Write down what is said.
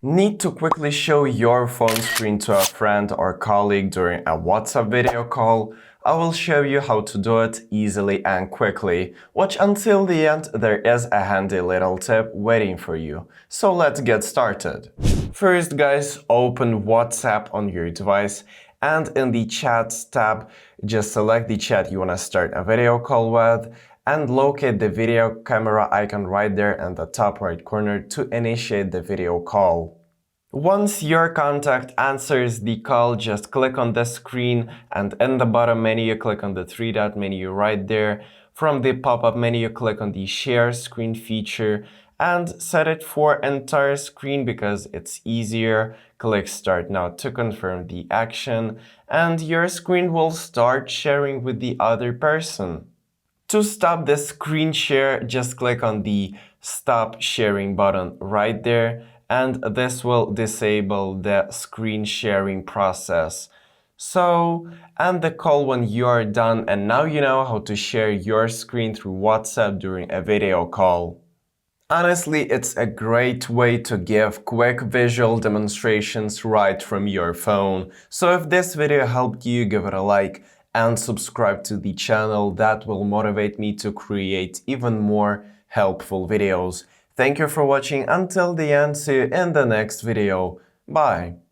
Need to quickly show your phone screen to a friend or colleague during a WhatsApp video call? I will show you how to do it easily and quickly. Watch until the end, there is a handy little tip waiting for you. So let's get started. First guys, open WhatsApp on your device and in the Chats tab, just select the chat you want to start a video call with and locate the video camera icon right there in the top right corner to initiate the video call. Once your contact answers the call, just click on the screen and in the bottom menu, click on the three-dot menu right there. From the pop-up menu, click on the share screen feature and set it for entire screen because it's easier. Click start now to confirm the action and your screen will start sharing with the other person. To stop the screen share, just click on the stop sharing button right there and this will disable the screen sharing process. So, end the call when you are done and now you know how to share your screen through WhatsApp during a video call. Honestly, it's a great way to give quick visual demonstrations right from your phone. So if this video helped you, give it a like and subscribe to the channel. That will motivate me to create even more helpful videos. Thank you for watching until the end. See you in the next video. Bye.